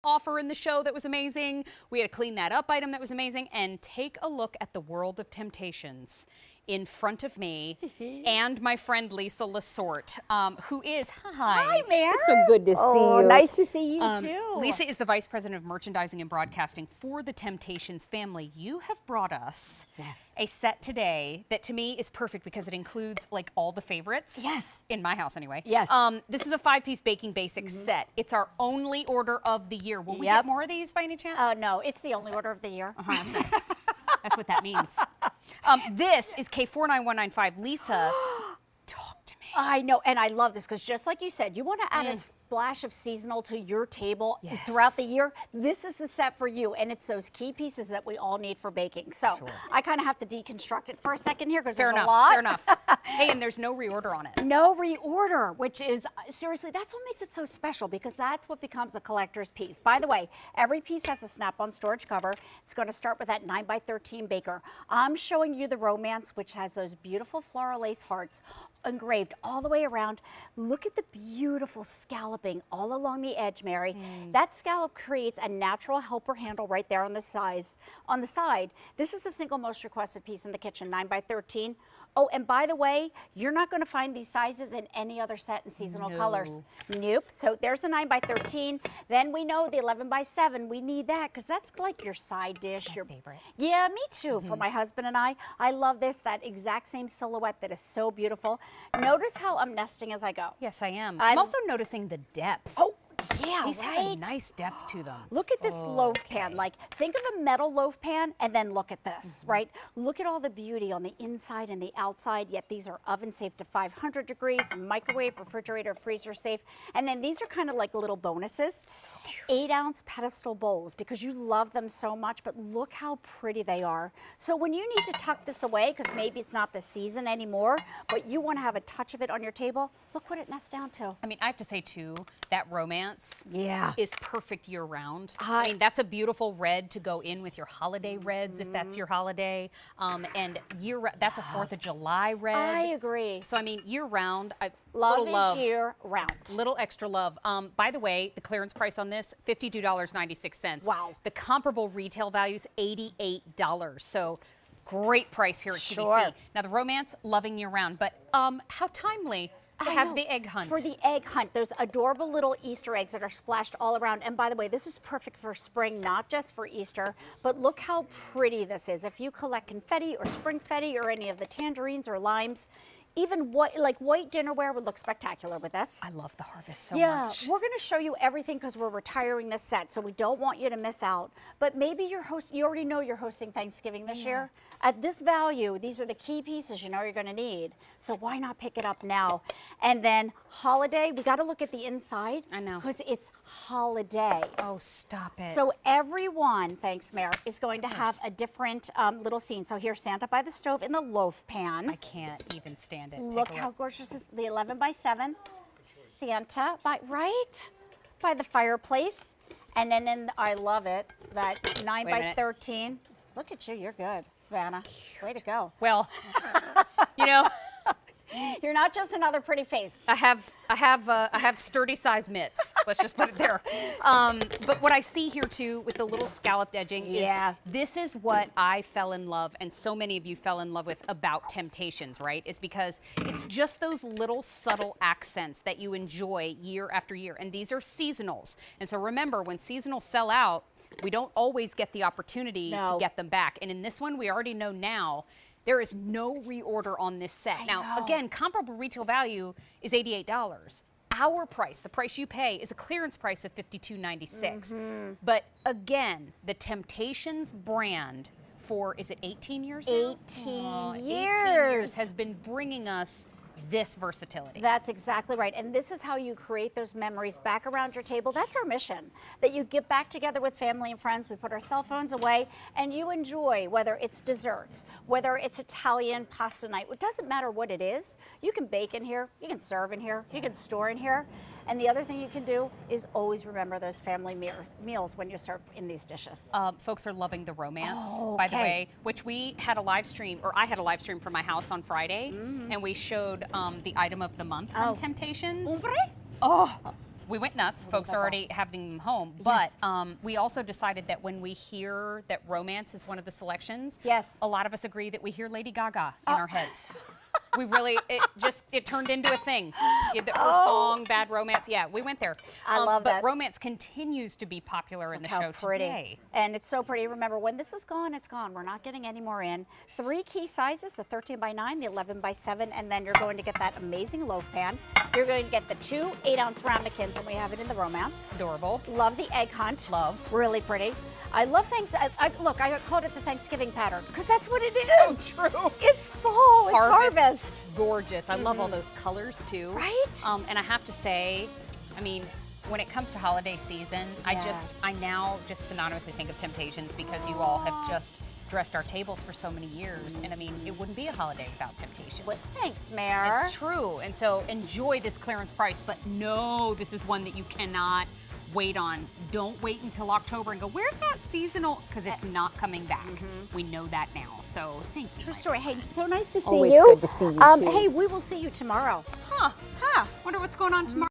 offer in the show that was amazing. We had a clean that up item that was amazing. And take a look at the world of Temp-tations in front of me and my friend Lisa Lasorte, who is, Hi, Mary. So good to see you. Nice to see you too. Lisa is the Vice President of Merchandising and Broadcasting for the Temp-tations family. You have brought us a set today that to me is perfect because it includes like all the favorites. Yes. In my house anyway. Yes. This is a 5-piece baking basics set. It's our only order of the year. Will we get more of these by any chance? No, it's the only order of the year. That's what that means. This is K49195. Lisa, talk to me. I know, and I love this because just like you said, you want to add a splash of seasonal to your table throughout the year. This is the set for you, and it's those key pieces that we all need for baking. So I kind of have to deconstruct it for a second here because there's a lot. Fair enough. Hey, and there's no reorder on it. No reorder, which is, seriously, that's what makes it so special because that's what becomes a collector's piece. By the way, every piece has a snap-on storage cover. It's going to start with that 9x13 baker. I'm showing you the Romance, which has those beautiful floral lace hearts engraved all the way around. Look at the beautiful scalloping all along the edge, Mary. That scallop creates a natural helper handle right there on the side. This is the single most requested piece in the kitchen, 9x13. Oh, and by the way, you're not going to find these sizes in any other set in seasonal colors. Nope. So there's the 9x13. Then we know the 11x7. We need that because that's like your side dish. Your favorite. Yeah, me too. For my husband and I love this, that exact same silhouette that is so beautiful. Notice how I'm nesting as I go. Yes, I am. I'm also noticing the depth. Oh, yeah, These have a nice depth to them. Look at this loaf pan. Like, think of a metal loaf pan and then look at this, right? Look at all the beauty on the inside and the outside, yet these are oven safe to 500 degrees, microwave, refrigerator, freezer safe. And then these are kind of like little bonuses. So cute. 8-ounce pedestal bowls because you love them so much, but look how pretty they are. So when you need to tuck this away, because maybe it's not the season anymore, but you want to have a touch of it on your table, look what it nests down to. I mean, I have to say too, that Romance is perfect year round. I mean, that's a beautiful red to go in with your holiday reds if that's your holiday. And that's a 4th of July red. I agree. So I mean, year round, love is year round. Little extra love. By the way, the clearance price on this, $52.96. Wow. The comparable retail value is $88. So great price here at QVC. Now the Romance, loving year round, but how timely to have the egg hunt. For the egg hunt, there's adorable little Easter eggs that are splashed all around. And by the way, this is perfect for spring, not just for Easter, but look how pretty this is. If you collect confetti or springfetti or any of the tangerines or limes, even white dinnerware would look spectacular with this. I love the harvest so much. Yeah, we're going to show you everything because we're retiring this set, so we don't want you to miss out. But maybe you already know you're hosting Thanksgiving this year. At this value, these are the key pieces you know you're going to need. So why not pick it up now? And then holiday, we got to look at the inside. I know. Because it's holiday. Oh, stop it. So everyone, thanks, Mary, is going to have a different little scene. So here's Santa by the stove in the loaf pan. I can't even stand it. Look how gorgeous this is. The 11x7 Santa by the fireplace. And then I love it, that 9x13. Look at you, you're good, Vanna. Way to go. Well, you know, you're not just another pretty face. I have sturdy size mitts. Let's just put it there. But what I see here too with the little scalloped edging is this is what I fell in love, and so many of you fell in love with about Temp-tations, right? Is because it's just those little subtle accents that you enjoy year after year. And these are seasonals. And so remember, when seasonals sell out, we don't always get the opportunity to get them back. And in this one, we already know now there is no reorder on this set. Now, again, comparable retail value is $88. Our price, the price you pay, is a clearance price of $52.96. But again, the Temp-tations brand for, is it 18 years now? 18 years has been bringing us this versatility. That's exactly right. And this is how you create those memories back around your table. That's our mission, that you get back together with family and friends. We put our cell phones away and you enjoy, whether it's desserts, whether it's Italian pasta night. It doesn't matter what it is. You can bake in here, you can serve in here, you can store in here. And the other thing you can do is always remember those family meals when you serve in these dishes. Folks are loving the Romance, by the way, which we had a live stream, or I had a live stream from my house on Friday, and we showed the item of the month from Temp-tations. Oh, we went nuts. Folks are already having them home. But we also decided that when we hear that romance is one of the selections, yes, a lot of us agree that we hear Lady Gaga in our heads. We really, it turned into a thing. Her song, Bad Romance, yeah, we went there. I love that. But romance continues to be popular in the show today. And it's so pretty. Remember, when this is gone, it's gone. We're not getting any more in. 3 key sizes, the 13 by 9, the 11 by 7, and then you're going to get that amazing loaf pan. You're going to get the 2 8-ounce ramekins, and we have it in the romance. Adorable. Love the egg hunt. Love. Really pretty. I love things. Look, I called it the Thanksgiving pattern because that's what it is. So true. It's fall. It's harvest. Gorgeous. I love all those colors too. Right. And I have to say, I mean, when it comes to holiday season, I now just synonymously think of Temp-tations because you all have just dressed our tables for so many years. And I mean, it wouldn't be a holiday without Temp-tations. Well, thanks, Mare. It's true. And so enjoy this clearance price, but no, this is one that you cannot wait on. Don't wait until October and go, where's that seasonal? Because it's not coming back. We know that now. So thank you. True story. Hey, so nice to see Always you. good to see you too. Hey, we will see you tomorrow. Wonder what's going on tomorrow.